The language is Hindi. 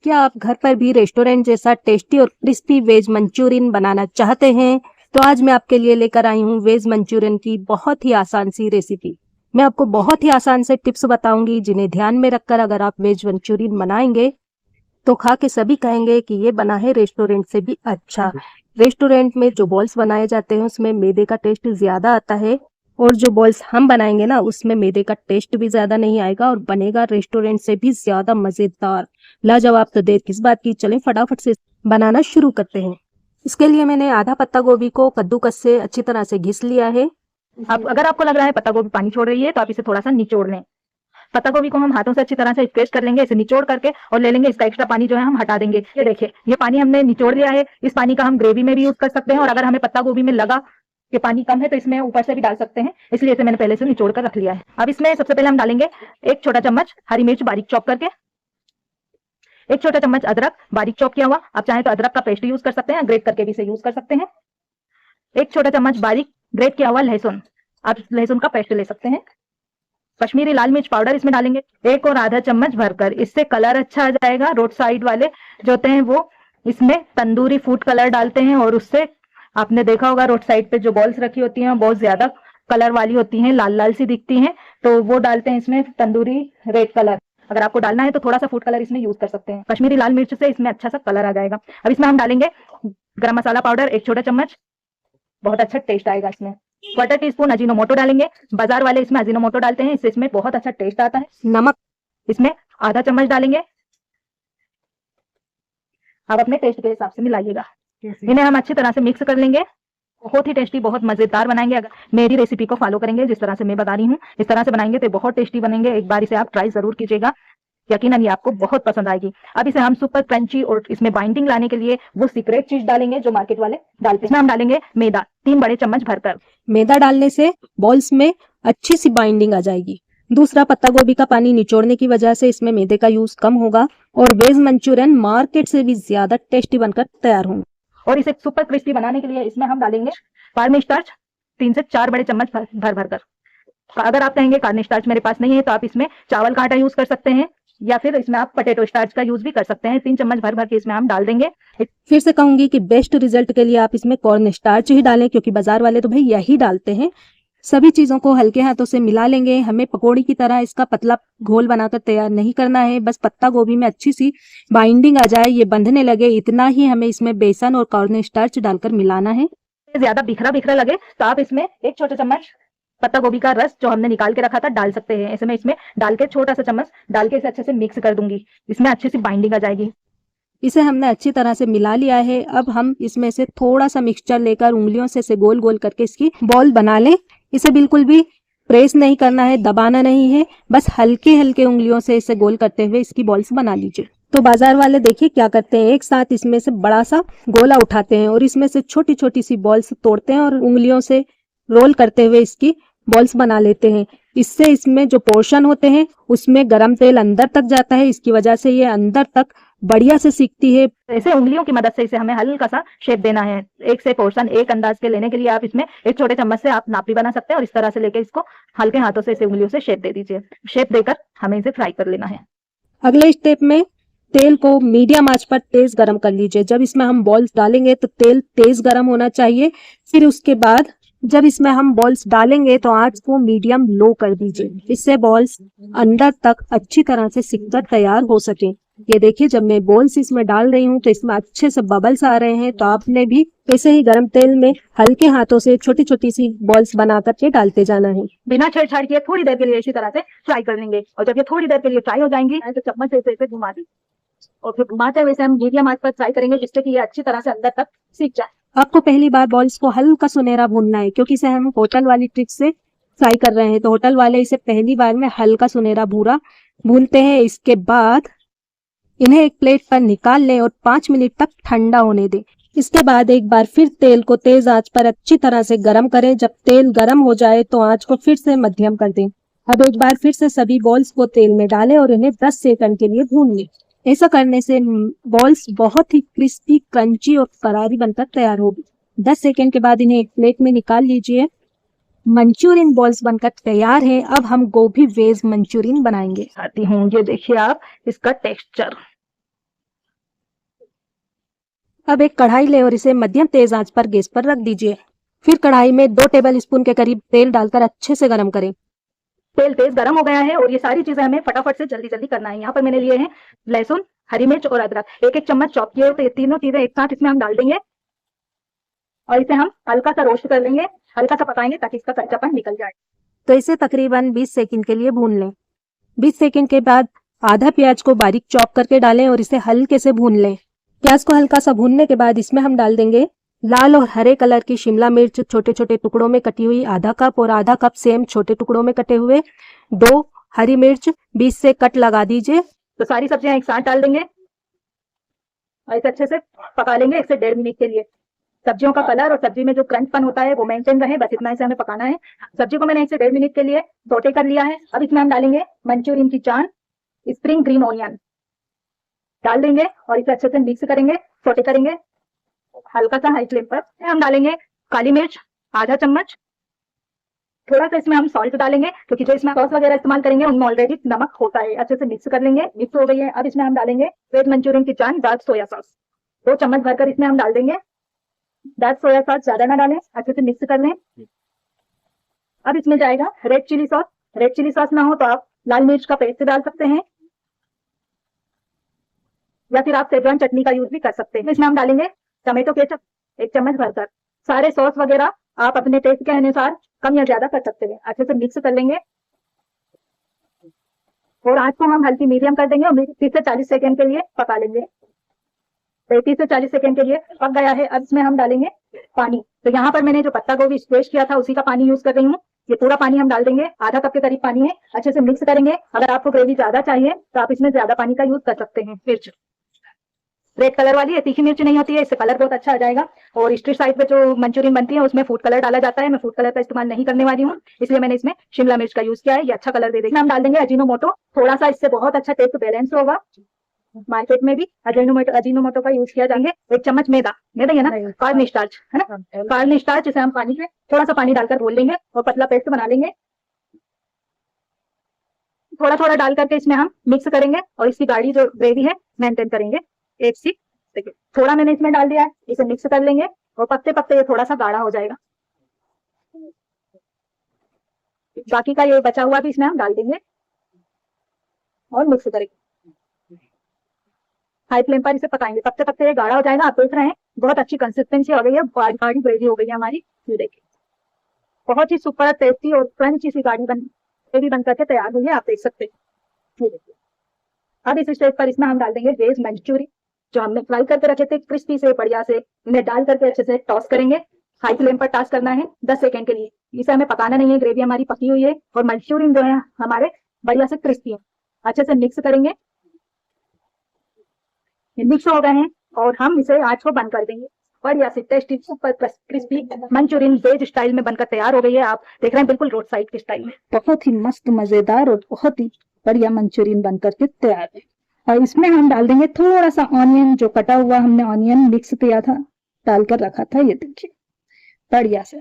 क्या आप घर पर भी रेस्टोरेंट जैसा टेस्टी और क्रिस्पी वेज मंचूरियन बनाना चाहते हैं? तो आज मैं आपके लिए लेकर आई हूँ वेज मंचूरियन की बहुत ही आसान सी रेसिपी। मैं आपको बहुत ही आसान से टिप्स बताऊंगी जिन्हें ध्यान में रखकर अगर आप वेज मंचूरियन बनाएंगे तो खा के सभी कहेंगे कि ये बना है रेस्टोरेंट से भी अच्छा। रेस्टोरेंट में जो बॉल्स बनाए जाते हैं उसमें मैदे का टेस्ट ज्यादा आता है और जो बॉल्स हम बनाएंगे ना उसमें मैदे का टेस्ट भी ज्यादा नहीं आएगा और बनेगा रेस्टोरेंट से भी ज्यादा मजेदार। लाजवाब। तो देर किस बात की, चलें फटाफट से बनाना शुरू करते हैं। इसके लिए मैंने आधा पत्ता गोभी को कद्दूकस से अच्छी तरह से घिस लिया है। अब अगर आपको लग रहा है पत्ता गोभी पानी छोड़ रही है तो आप इसे थोड़ा सा निचोड़ लें। पत्ता गोभी को हम हाथों से अच्छी तरह से स्क्रेच कर लेंगे, इसे निचोड़ करके और ले लेंगे। इसका एक्स्ट्रा पानी जो है हम हटा देंगे। ये देखिए, ये पानी हमने निचोड़ लिया है। इस पानी का हम ग्रेवी में भी यूज कर सकते हैं और अगर हमें पत्ता गोभी में लगा कि पानी कम है तो इसमें ऊपर से भी डाल सकते हैं, इसलिए इसे मैंने पहले से निचोड़ कर रख लिया है। अब इसमें सबसे पहले हम डालेंगे 1 छोटा चम्मच हरी मिर्च बारीक चॉप करके, 1 छोटा चम्मच अदरक बारीक चॉप किया हुआ। आप चाहें तो अदरक का पेस्ट यूज कर सकते हैं, ग्रेट करके भी इसे यूज कर सकते हैं। 1 छोटा चम्मच बारीक ग्रेट किया हुआ लहसुन, आप लहसुन का पेस्ट ले सकते हैं। कश्मीरी लाल मिर्च पाउडर इसमें डालेंगे 1 और आधा चम्मच भरकर, इससे कलर अच्छा आ जाएगा। रोड साइड वाले जो होते हैं वो इसमें तंदूरी फूड कलर डालते हैं और उससे आपने देखा होगा रोड साइड पे जो बॉल्स रखी होती हैं बहुत ज्यादा कलर वाली होती हैं, लाल लाल सी दिखती हैं, तो वो डालते हैं इसमें तंदूरी रेड कलर। अगर आपको डालना है तो थोड़ा सा फूड कलर इसमें यूज कर सकते हैं। कश्मीरी लाल मिर्च से इसमें अच्छा सा कलर आ जाएगा। अब इसमें हम डालेंगे गरम मसाला पाउडर 1 छोटा चम्मच, बहुत अच्छा टेस्ट आएगा इसमें। 1/4 टीस्पून अजीनोमोटो डालेंगे। बाजार वाले इसमें अजीनोमोटो डालते हैं, इससे इसमें बहुत अच्छा टेस्ट आता है। नमक इसमें आधा चम्मच डालेंगे। आप अपने टेस्ट के हिसाब से मिलाइएगा। इन्हें हम अच्छी तरह से मिक्स कर लेंगे। बहुत ही टेस्टी, बहुत मजेदार बनाएंगे। अगर मेरी रेसिपी को फॉलो करेंगे जिस तरह से मैं बता रही हूँ, इस तरह से बनाएंगे तो बहुत टेस्टी बनेंगे। एक बार इसे आप ट्राई जरूर कीजिएगा, यकीनन ये आपको बहुत पसंद आएगी। अब इसे हम सुपर क्रंची और इसमें बाइंडिंग लाने के लिए वो सीक्रेट चीज डालेंगे जो मार्केट वाले डालते हैं। इसमें हम डालेंगे मैदा 3 बड़े चम्मच भरकर। मैदा डालने से बॉल्स में अच्छी सी बाइंडिंग आ जाएगी। दूसरा, पत्ता गोभी का पानी निचोड़ने की वजह से इसमें मैदे का यूज कम होगा और वेज मंचूरियन मार्केट से भी ज्यादा टेस्टी बनकर तैयार होंगे। और इसे सुपर क्रिस्पी बनाने के लिए इसमें हम डालेंगे कार्न स्टार्च 3 से 4 बड़े चम्मच भर भर कर। अगर आप कहेंगे कार्न स्टार्च मेरे पास नहीं है तो आप इसमें चावल का आटा यूज कर सकते हैं या फिर इसमें आप पोटैटो स्टार्च का यूज भी कर सकते हैं। 3 चम्मच भर भर के इसमें हम डाल देंगे। फिर से कहूंगी कि बेस्ट रिजल्ट के लिए आप इसमें कॉर्न स्टार्च ही डालें, क्योंकि बाजार वाले तो भाई यही डालते हैं। सभी चीजों को हल्के हाथों से मिला लेंगे। हमें पकौड़ी की तरह इसका पतला घोल बनाकर तैयार नहीं करना है, बस पत्ता गोभी में अच्छी सी बाइंडिंग आ जाए, ये बंधने लगे, इतना ही हमें इसमें बेसन और कॉर्न स्टार्च डालकर मिलाना है। ज्यादा बिखरा बिखरा लगे तो आप इसमें 1 छोटा चम्मच पत्ता गोभी का रस जो हमने निकाल के रखा था डाल सकते हैं। ऐसे में इसमें डाल के छोटा सा चम्मच डाल के इसे अच्छे से मिक्स कर दूंगी, इसमें अच्छी सी बाइंडिंग आ जाएगी। इसे हमने अच्छी तरह से मिला लिया है। अब हम इसमें से थोड़ा सा मिक्सचर लेकर उंगलियों से इसे गोल गोल करके इसकी बॉल बना लें। इसे बिल्कुल भी प्रेस नहीं करना है, दबाना नहीं है, बस हल्के हल्के उंगलियों से इसे गोल करते हुए इसकी बॉल्स बना लीजिए। तो बाजार वाले देखिए क्या करते हैं, एक साथ इसमें से बड़ा सा गोला उठाते हैं और इसमें से छोटी छोटी सी बॉल्स तोड़ते हैं और उंगलियों से रोल करते हुए इसकी बॉल्स बना लेते हैं। इससे इसमें जो पोर्शन होते हैं उसमें गरम तेल अंदर तक जाता है, इसकी वजह से ये अंदर तक बढ़िया से सीखती है। ऐसे उंगलियों की मदद से इसे हमें हल्का सा शेप देना है। एक से पोर्शन एक अंदाज के लेने के लिए आप इसमें 1 छोटे चम्मच से आप नापी बना सकते हैं और इस तरह से लेके इसको हल्के हाथों से इसे उंगलियों से शेप दे दीजिए। शेप देकर हमें इसे फ्राई कर लेना है। अगले स्टेप में तेल को मीडियम आंच पर तेज गरम कर लीजिए। जब इसमें हम बॉल्स डालेंगे तो तेल तेज गरम होना चाहिए। फिर उसके बाद जब इसमें हम बॉल्स डालेंगे तो आंच को मीडियम लो कर दीजिए, इससे बॉल्स अंदर तक अच्छी तरह से सिककर तैयार हो सके। ये देखिए, जब मैं बॉल्स इसमें डाल रही हूँ तो इसमें अच्छे से बबल्स आ रहे हैं, तो आपने भी ऐसे ही गरम तेल में हल्के हाथों से छोटी छोटी सी बॉल्स बना करके डालते जाना है। बिना छेड़छाड़ किए थोड़ी देर के लिए इसी तरह से फ्राई कर लेंगे और जब ये थोड़ी देर के लिए फ्राई हो जाएंगी तो चम्मच से इसे घुमा दी और फिर घुमाते हुए हम मीडियम आंच पर फ्राई करेंगे जिससे कि ये अच्छी तरह से अंदर तक सीख जाए। आपको पहली बार बॉल्स को हल्का सुनहरा भूनना है, क्योंकि इसे हम होटल वाली ट्रिक से फ्राई कर रहे हैं, तो होटल वाले इसे पहली बार में हल्का सुनहरा भूरा भूनते हैं। इसके बाद इन्हें एक प्लेट पर निकाल लें और 5 मिनट तक ठंडा होने दें। इसके बाद एक बार फिर तेल को तेज आंच पर अच्छी तरह से गरम करें। जब तेल गरम हो जाए तो आंच को फिर से मध्यम कर दें। अब एक बार फिर से सभी बॉल्स को तेल में डालें और इन्हें 10 सेकंड के लिए भून लें। ऐसा करने से बॉल्स बहुत ही क्रिस्पी, क्रंची और करारी बनकर तैयार होगी। 10 सेकंड के बाद इन्हें एक प्लेट में निकाल लीजिए। मंचूरियन बॉल्स बनकर तैयार है। अब हम गोभी वेज मंचूरियन बनाएंगे। आती हूँ, ये देखिए आप इसका टेक्सचर अब एक कढ़ाई लें और इसे मध्यम तेज आंच पर गैस पर रख दीजिए। फिर कढ़ाई में 2 टेबल स्पून के करीब तेल डालकर अच्छे से गर्म करें। तेल तेज गर्म हो गया है और ये सारी चीजें हमें फटाफट से जल्दी जल्दी करना है। यहाँ पर मैंने लिए हैं लहसुन, हरी मिर्च और अदरक, एक एक चम्मच चॉप किए। तो ये तीनों चीजें एक साथ इसमें हम डाल देंगे और इसे हम हल्का सा रोस्ट कर लेंगे, हल्का सा पकाएंगे ताकि इसका कच्चापन निकल जाए। तो इसे तकरीबन 20 सेकंड के लिए भून लें। 20 सेकंड के बाद आधा प्याज को बारीक चॉप करके डालें और इसे हल्के से भून लें। प्याज को हल्का सा भूनने के बाद इसमें हम डाल देंगे लाल और हरे कलर की शिमला मिर्च छोटे छोटे टुकड़ों में कटी हुई आधा कप, और आधा कप सेम छोटे टुकड़ों में कटे हुए 2 हरी मिर्च बीच से कट लगा दीजिए। तो सारी सब्जियां एक साथ डाल देंगे और इसे अच्छे से पका लेंगे 1 से 1.5 मिनट के लिए। सब्जियों का कलर और सब्जी में जो क्रंचपन होता है वो मेंटेन रहे, बस इतना इसे हमें पकाना है। सब्जी को मैंने 1 से 1.5 मिनट के लिए सौटे कर लिया है। अब इसमें हम डालेंगे मंचूरियन की चान, स्प्रिंग ग्रीन ऑनियन डाल देंगे और इसे अच्छे से मिक्स करेंगे, सौटे करेंगे हल्का सा हाई फ्लेम पर। हम डालेंगे काली मिर्च आधा चम्मच, थोड़ा सा इसमें हम सॉल्ट डालेंगे क्योंकि जो इसमें सॉस वगैरह इस्तेमाल करेंगे उनमें ऑलरेडी नमक होता है। अच्छे से मिक्स कर लेंगे, मिक्स हो गई है। अब इसमें हम डालेंगे वेज मंचूरियन की चान डार्क सोया सॉस, 2 चम्मच भरकर इसमें हम डाल देंगे। डार्क सोया सॉस ज्यादा ना डालें, अच्छे से मिक्स कर लें। अब इसमें जाएगा red chilli sauce. Red chilli sauce ना हो तो आप लाल मिर्च का पेस्ट डाल सकते हैं या फिर आप शेजवान चटनी का यूज भी कर सकते हैं। इसमें हम डालेंगे टमेटो केचप 1 चम्मच भरकर। सारे सॉस वगैरह आप अपने टेस्ट के अनुसार कम या ज्यादा कर सकते हैं। अच्छे से मिक्स कर लेंगे और आंच को हम हल्की मीडियम कर देंगे और 30 से 40 सेकंड के लिए पका लेंगे। 30 से 40 सेकंड के लिए पक गया है। अब इसमें हम डालेंगे पानी। तो यहाँ पर मैंने जो पत्ता गोभी स्क्वैश किया था उसी का पानी यूज कर रही हूँ। ये पूरा पानी हम डाल देंगे, आधा कप के करीब पानी है। अच्छे से मिक्स करेंगे। अगर आपको ग्रेवी ज्यादा चाहिए तो आप इसमें ज्यादा पानी का यूज कर सकते हैं। मिर्च रेड कलर वाली है, तीखी मिर्च नहीं होती है, इससे कलर बहुत अच्छा आ जाएगा। और स्ट्रीट साइड पे जो मंचूरियन बनती है उसमें फूड कलर डाला जाता है। मैं फूड कलर का इस्तेमाल नहीं करने वाली हूँ, इसलिए मैंने इसमें शिमला मिर्च का यूज किया है। ये अच्छा कलर दे देगा। हम डाल देंगे अजीनोमोटो, थोड़ा सा इससे बहुत अच्छा टेस्ट बैलेंस होगा। मार्केट में भी अजीनोमोटो का यूज किया जाएंगे। 1 चम्मच मैदा है ना, कार्न स्टार्च है ना, कार्न स्टार्च, इसे हम पानी में थोड़ा सा पानी डालकर घोल लेंगे और पतला पेस्ट बना लेंगे। थोड़ा थोड़ा डाल करके इसमें हम मिक्स करेंगे और इसकी गाढ़ी जो ग्रेवी है मेंटेन करेंगे। एक सी देखिए थोड़ा मैंने इसमें डाल दिया है, इसे मिक्स कर लेंगे और पत्ते पत्ते ये थोड़ा सा गाढ़ा हो जाएगा। बाकी का ये बचा हुआ भी इसमें हम डाल देंगे और मिक्स करेंगे। हाई फ्लेम पर इसे पकाएंगे, पत्ते पत्ते ये गाढ़ा हो जाएगा। आप देख रहे हैं बहुत अच्छी कंसिस्टेंसी हो गई है, गाढ़ी ग्रेवी हो गई है हमारी। ये देखिए बहुत ही सुपर टेस्टी और क्रंची सी गाढ़ी ग्रेवी बन करके तैयार हुई है, आप देख सकते हैं। ये देखिए अब इस स्टेज पर इसमें हम डाल देंगे वेज मंचूरियन जो हमने फ्राई करके रखे थे क्रिस्पी से बढ़िया से। इन्हें डाल करके अच्छे से टॉस करेंगे। हाई फ्लेम पर टॉस करना है 10 सेकंड के लिए। इसे हमें पकाना नहीं है, ग्रेवी हमारी पकी हुई है और मंचूरियन जो है हमारे बढ़िया से क्रिस्पी है। अच्छे से मिक्स करेंगे, मिक्स हो गए हैं और हम इसे आंच को बंद कर देंगे। बढ़िया से tasty super crispy Manchurian veg style में बनकर तैयार हो गई है। आप देख रहे हैं बिल्कुल रोड साइड के स्टाइल में। बहुत ही मस्त मजेदार और बहुत ही बढ़िया मंचूरियन बनकर के तैयार है। और इसमें हम डाल देंगे थोड़ा सा ऑनियन, जो कटा हुआ हमने ऑनियन मिक्स किया था डालकर रखा था। ये देखिए बढ़िया से